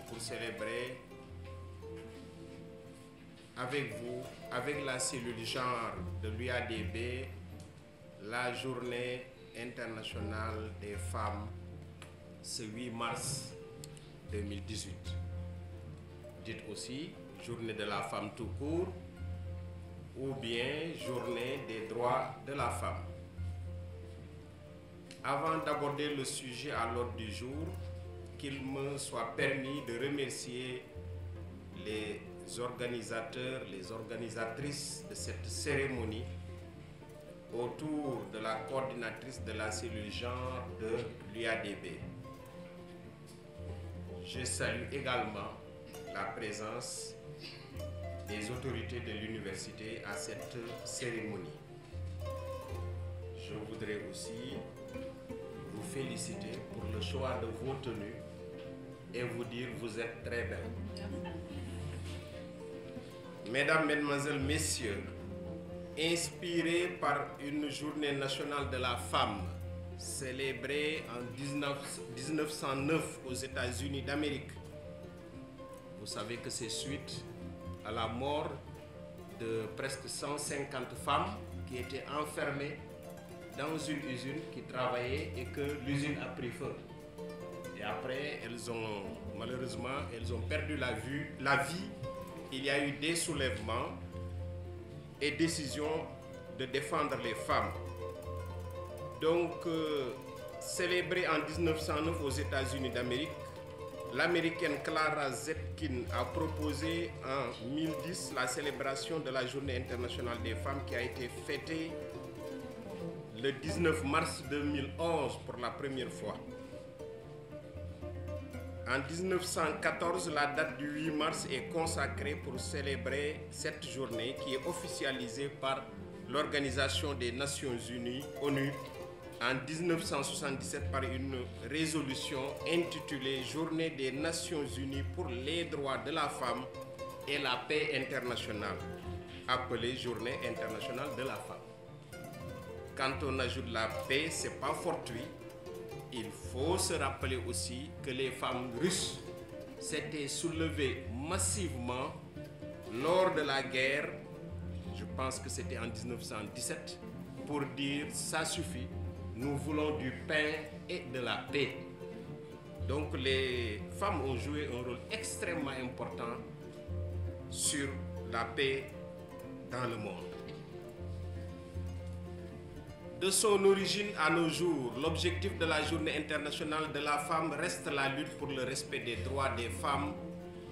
pour célébrer avec vous, avec la cellule genre de l'UADB, la journée internationale des femmes ce 8 mars 2018. Dites aussi journée de la femme tout court ou bien journée des droits de la femme. Avant d'aborder le sujet à l'ordre du jour, qu'il me soit permis de remercier les organisateurs, les organisatrices de cette cérémonie autour de la coordinatrice de la cellule genre de l'UADB. Je salue également la présence des autorités de l'université à cette cérémonie. Je voudrais aussi vous féliciter pour le choix de vos tenues et vous dire que vous êtes très belles. Mesdames, Mesdemoiselles, Messieurs, inspiré par une journée nationale de la femme célébrée en 1909 aux États-Unis d'Amérique, vous savez que c'est suite à la mort de presque 150 femmes qui étaient enfermées dans une usine qui travaillait et que l'usine a pris feu. Et après, malheureusement, elles ont perdu la vie. Il y a eu des soulèvements et décisions de défendre les femmes. Donc, célébré en 1909 aux États-Unis d'Amérique, l'américaine Clara Zetkin a proposé en 2010 la célébration de la Journée internationale des femmes qui a été fêtée le 19 mars 2011 pour la première fois. En 1914, la date du 8 mars est consacrée pour célébrer cette journée qui est officialisée par l'Organisation des Nations Unies, ONU, en 1977 par une résolution intitulée Journée des Nations Unies pour les droits de la femme et la paix internationale, appelée Journée internationale de la femme. Quand on ajoute la paix, ce n'est pas fortuit. Il faut se rappeler aussi que les femmes russes s'étaient soulevées massivement lors de la guerre, je pense que c'était en 1917, pour dire ça suffit, nous voulons du pain et de la paix. Donc les femmes ont joué un rôle extrêmement important sur la paix dans le monde. De son origine à nos jours, l'objectif de la Journée internationale de la femme reste la lutte pour le respect des droits des femmes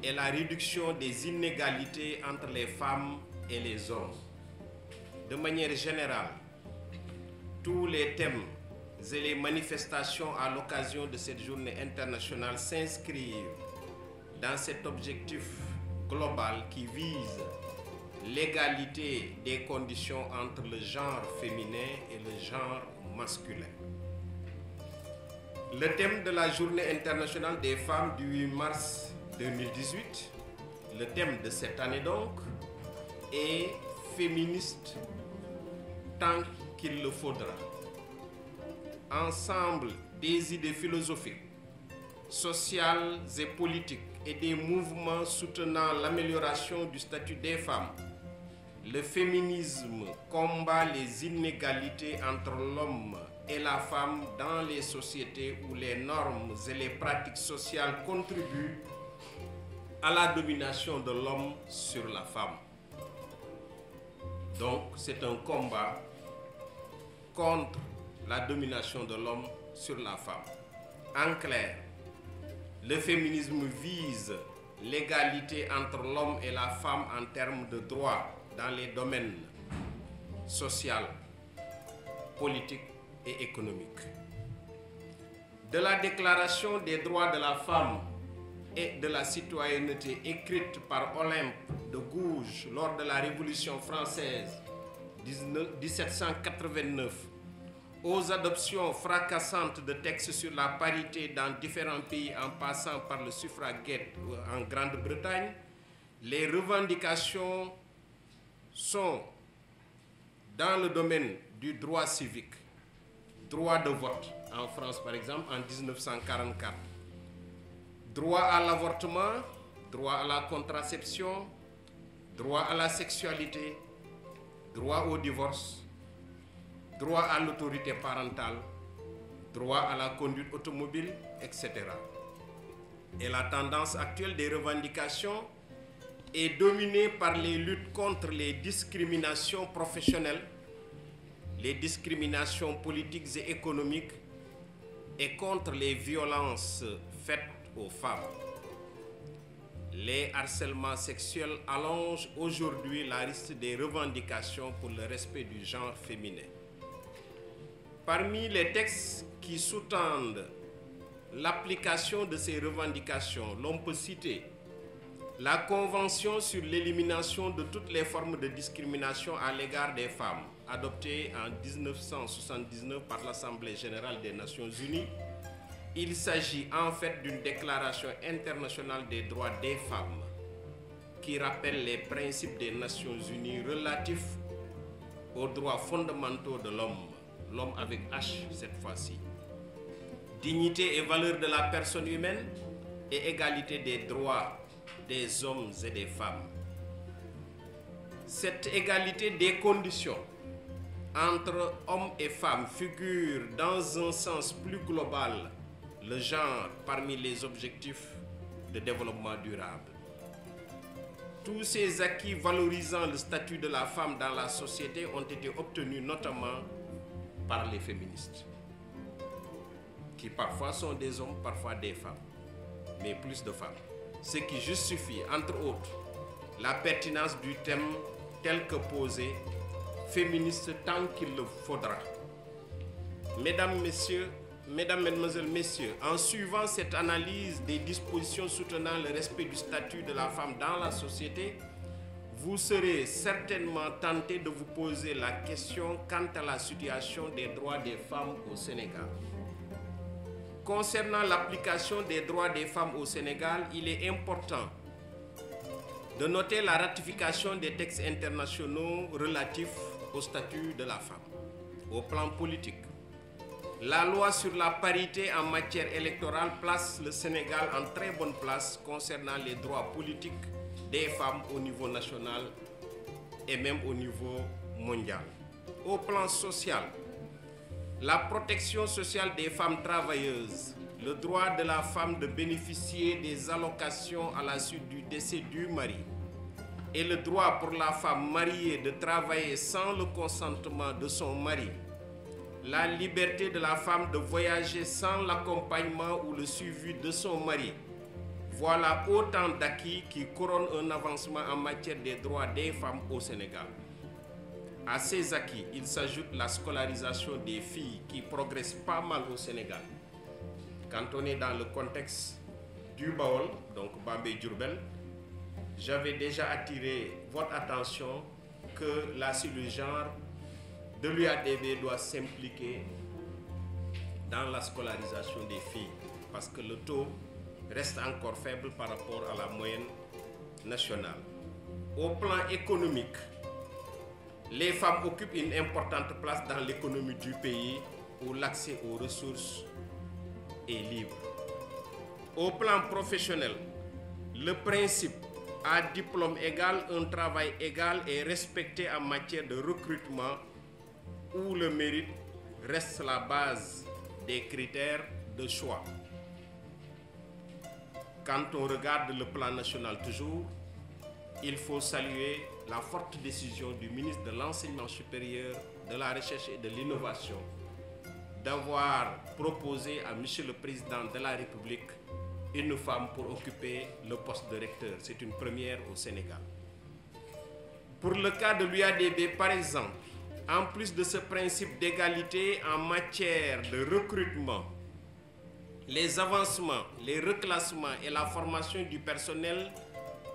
et la réduction des inégalités entre les femmes et les hommes. De manière générale, tous les thèmes et les manifestations à l'occasion de cette journée internationale s'inscrivent dans cet objectif global qui vise l'égalité des conditions entre le genre féminin et le genre masculin. Le thème de la Journée internationale des femmes du 8 mars 2018, le thème de cette année donc, est féministe tant qu'il le faudra. Ensemble des idées philosophiques, sociales et politiques et des mouvements soutenant l'amélioration du statut des femmes, le féminisme combat les inégalités entre l'homme et la femme dans les sociétés où les normes et les pratiques sociales contribuent à la domination de l'homme sur la femme. Donc, c'est un combat contre la domination de l'homme sur la femme. En clair, le féminisme vise l'égalité entre l'homme et la femme en termes de droits dans les domaines social, politique et économique. De la Déclaration des droits de la femme et de la citoyenneté écrite par Olympe de Gouges lors de la Révolution française 1789 aux adoptions fracassantes de textes sur la parité dans différents pays en passant par le suffragette en Grande-Bretagne, les revendications sont dans le domaine du droit civique, droit de vote en France par exemple en 1944, droit à l'avortement, droit à la contraception, droit à la sexualité, droit au divorce, droit à l'autorité parentale, droit à la conduite automobile, etc. Et la tendance actuelle des revendications est dominée par les luttes contre les discriminations professionnelles, les discriminations politiques et économiques et contre les violences faites aux femmes. Les harcèlements sexuels allongent aujourd'hui la liste des revendications pour le respect du genre féminin. Parmi les textes qui sous-tendent l'application de ces revendications, l'on peut citer la Convention sur l'élimination de toutes les formes de discrimination à l'égard des femmes, adoptée en 1979 par l'Assemblée générale des Nations unies. Il s'agit en fait d'une déclaration internationale des droits des femmes qui rappelle les principes des Nations unies relatifs aux droits fondamentaux de l'homme, l'homme avec H cette fois-ci. Dignité et valeur de la personne humaine et égalité des droits des hommes et des femmes. Cette égalité des conditions entre hommes et femmes figure dans un sens plus global le genre parmi les objectifs de développement durable. Tous ces acquis valorisant le statut de la femme dans la société ont été obtenus notamment par les féministes, qui parfois sont des hommes, parfois des femmes, mais plus de femmes. Ce qui justifie, entre autres, la pertinence du thème tel que posé, féministe tant qu'il le faudra. Mesdames, Mesdemoiselles, Messieurs, en suivant cette analyse des dispositions soutenant le respect du statut de la femme dans la société, vous serez certainement tentés de vous poser la question quant à la situation des droits des femmes au Sénégal. Concernant l'application des droits des femmes au Sénégal, il est important de noter la ratification des textes internationaux relatifs au statut de la femme. Au plan politique, la loi sur la parité en matière électorale place le Sénégal en très bonne place concernant les droits politiques des femmes au niveau national et même au niveau mondial. Au plan social, la protection sociale des femmes travailleuses, le droit de la femme de bénéficier des allocations à la suite du décès du mari et le droit pour la femme mariée de travailler sans le consentement de son mari, la liberté de la femme de voyager sans l'accompagnement ou le suivi de son mari. Voilà autant d'acquis qui couronnent un avancement en matière des droits des femmes au Sénégal. À ces acquis, il s'ajoute la scolarisation des filles qui progresse pas mal au Sénégal. Quand on est dans le contexte du Baol, donc Bambey-Diourbel, j'avais déjà attiré votre attention que la cellule genre de l'UADB doit s'impliquer dans la scolarisation des filles parce que le taux reste encore faible par rapport à la moyenne nationale. Au plan économique, les femmes occupent une importante place dans l'économie du pays où l'accès aux ressources est libre. Au plan professionnel, le principe à diplôme égal, un travail égal est respecté en matière de recrutement où le mérite reste la base des critères de choix. Quand on regarde le plan national toujours, il faut saluer la forte décision du ministre de l'Enseignement supérieur, de la Recherche et de l'Innovation d'avoir proposé à Monsieur le Président de la République une femme pour occuper le poste de recteur. C'est une première au Sénégal. Pour le cas de l'UADB, par exemple, en plus de ce principe d'égalité en matière de recrutement, les avancements, les reclassements et la formation du personnel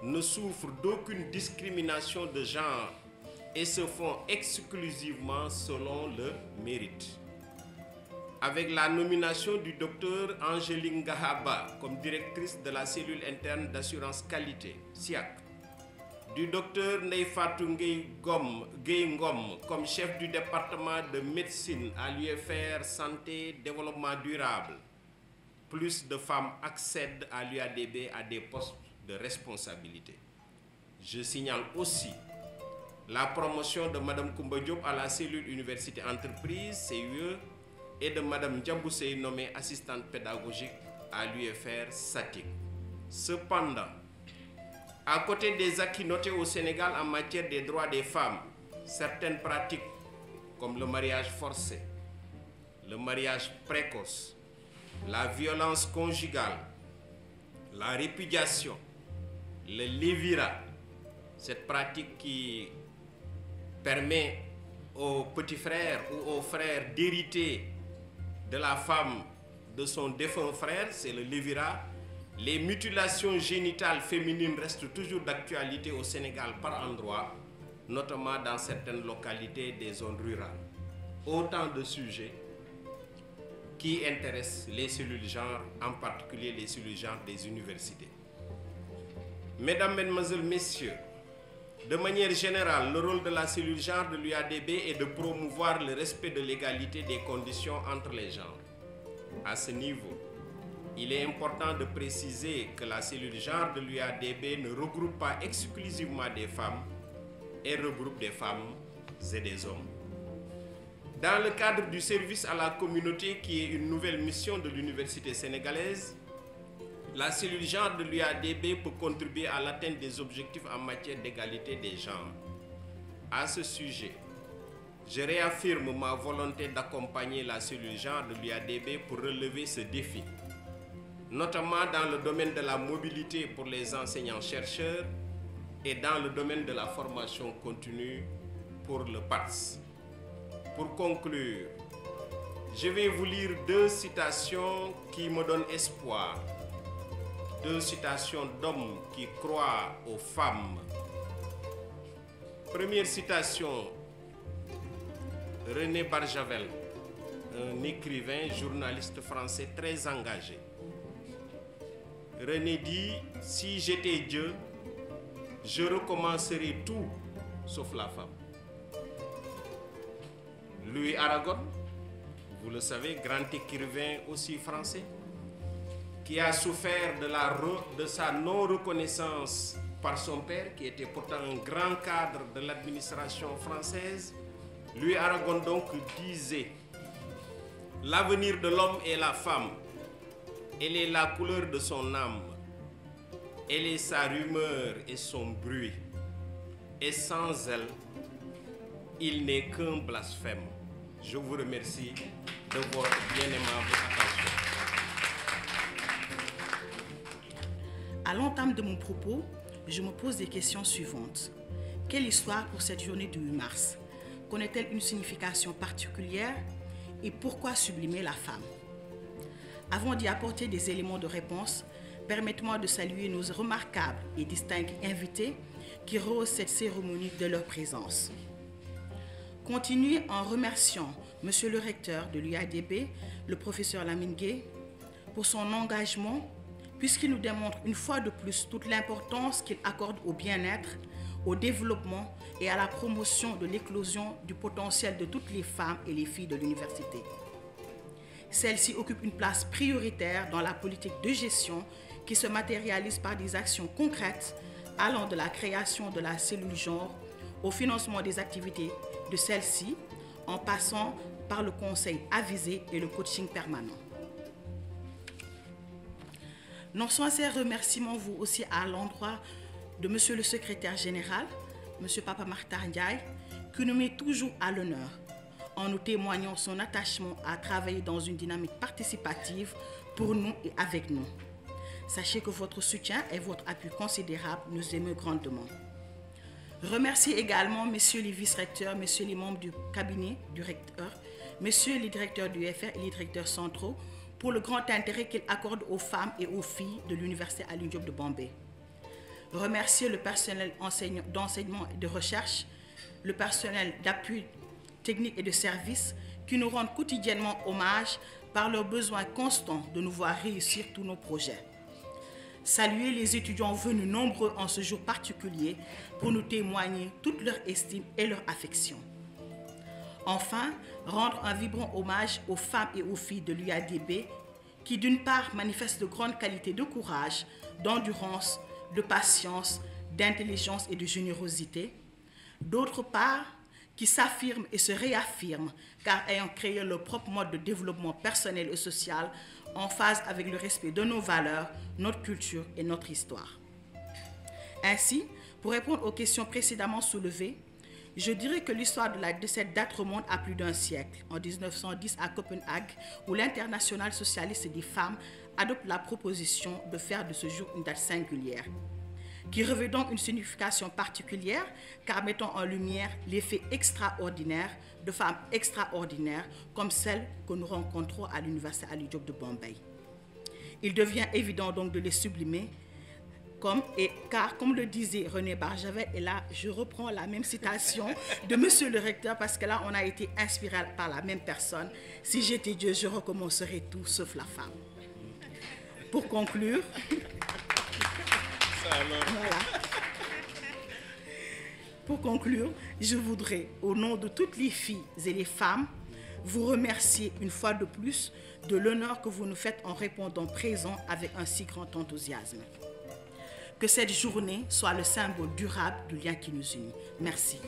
ne souffrent d'aucune discrimination de genre et se font exclusivement selon le mérite. Avec la nomination du docteur Angéline Gahaba comme directrice de la cellule interne d'assurance qualité, SIAC, du docteur Neifatou Gueye Ngom comme chef du département de médecine à l'UFR Santé Développement Durable, plus de femmes accèdent à l'UADB à des postes de responsabilité. Je signale aussi la promotion de Mme Koumba Diop à la cellule Université Entreprise, CUE, et de Mme Diamboussei nommée assistante pédagogique à l'UFR Satik. Cependant, à côté des acquis notés au Sénégal en matière des droits des femmes, certaines pratiques comme le mariage forcé, le mariage précoce, la violence conjugale, la répudiation, le lévirat, cette pratique qui permet aux petits frères ou aux frères d'hériter de la femme de son défunt frère, c'est le lévirat. Les mutilations génitales féminines restent toujours d'actualité au Sénégal par endroits, notamment dans certaines localités des zones rurales. Autant de sujets qui intéressent les cellules genre, en particulier les cellules genre des universités. Mesdames, Mesdemoiselles, Messieurs, de manière générale, le rôle de la cellule genre de l'UADB est de promouvoir le respect de l'égalité des conditions entre les genres. À ce niveau, il est important de préciser que la cellule genre de l'UADB ne regroupe pas exclusivement des femmes, elle regroupe des femmes et des hommes. Dans le cadre du service à la communauté, qui est une nouvelle mission de l'université sénégalaise, la cellule genre de l'UADB peut contribuer à l'atteinte des objectifs en matière d'égalité des genres. À ce sujet, je réaffirme ma volonté d'accompagner la cellule genre de l'UADB pour relever ce défi, notamment dans le domaine de la mobilité pour les enseignants-chercheurs et dans le domaine de la formation continue pour le PATS. Pour conclure, je vais vous lire deux citations qui me donnent espoir. Deux citations d'hommes qui croient aux femmes. Première citation, René Barjavel, un écrivain, journaliste français très engagé. René dit, si j'étais Dieu, je recommencerai tout sauf la femme. Louis Aragon, vous le savez, grand écrivain aussi français, qui a souffert de sa non-reconnaissance par son père, qui était pourtant un grand cadre de l'administration française. Louis Aragon donc disait, l'avenir de l'homme est la femme, elle est la couleur de son âme, elle est sa rumeur et son bruit, et sans elle, il n'est qu'un blasphème. Je vous remercie de votre bien aimable attention. À l'entame de mon propos, je me pose des questions suivantes. Quelle histoire pour cette journée du 8 mars? Connaît-elle une signification particulière? Et pourquoi sublimer la femme? Avant d'y apporter des éléments de réponse, permettez-moi de saluer nos remarquables et distingués invités qui rehaussent cette cérémonie de leur présence. Continuez en remerciant Monsieur le recteur de l'UADB, le professeur Lamine Gueye, pour son engagement, puisqu'il nous démontre une fois de plus toute l'importance qu'il accorde au bien-être, au développement et à la promotion de l'éclosion du potentiel de toutes les femmes et les filles de l'université. Celle-ci occupe une place prioritaire dans la politique de gestion qui se matérialise par des actions concrètes allant de la création de la cellule genre au financement des activités de celle-ci, en passant par le conseil avisé et le coaching permanent. Nos sincères remerciements vous aussi à l'endroit de Monsieur le secrétaire général, Monsieur Papa Makhtar Ndiaye, qui nous met toujours à l'honneur en nous témoignant son attachement à travailler dans une dynamique participative pour nous et avec nous. Sachez que votre soutien et votre appui considérable nous émeut grandement. Remercie également messieurs les vice-recteurs, messieurs les membres du cabinet du recteur, messieurs les directeurs du UFR et les directeurs centraux pour le grand intérêt qu'ils accordent aux femmes et aux filles de l'Université Alioune Diop de Bambey. Remercier le personnel d'enseignement et de recherche, le personnel d'appui technique et de service qui nous rendent quotidiennement hommage par leur besoin constant de nous voir réussir tous nos projets. Saluer les étudiants venus nombreux en ce jour particulier pour nous témoigner toute leur estime et leur affection. Enfin, rendre un vibrant hommage aux femmes et aux filles de l'UADB qui d'une part manifeste de grandes qualités de courage, d'endurance, de patience, d'intelligence et de générosité, d'autre part qui s'affirment et se réaffirment car ayant créé leur propre mode de développement personnel et social en phase avec le respect de nos valeurs, notre culture et notre histoire. Ainsi, pour répondre aux questions précédemment soulevées, je dirais que l'histoire de cette date remonte à plus d'un siècle, en 1910 à Copenhague, où l'Internationale socialiste des femmes adopte la proposition de faire de ce jour une date singulière, qui revêt donc une signification particulière, car mettant en lumière l'effet extraordinaire de femmes extraordinaires comme celles que nous rencontrons à l'Université Ali Diop de Bombay. Il devient évident donc de les sublimer, car comme le disait René Barjavel, et là je reprends la même citation de Monsieur le recteur, parce que là on a été inspiré par la même personne, si j'étais Dieu, je recommencerais tout sauf la femme. Pour conclure, voilà. Pour conclure, je voudrais, au nom de toutes les filles et les femmes, vous remercier une fois de plus de l'honneur que vous nous faites en répondant présent avec un si grand enthousiasme. Que cette journée soit le symbole durable du lien qui nous unit. Merci.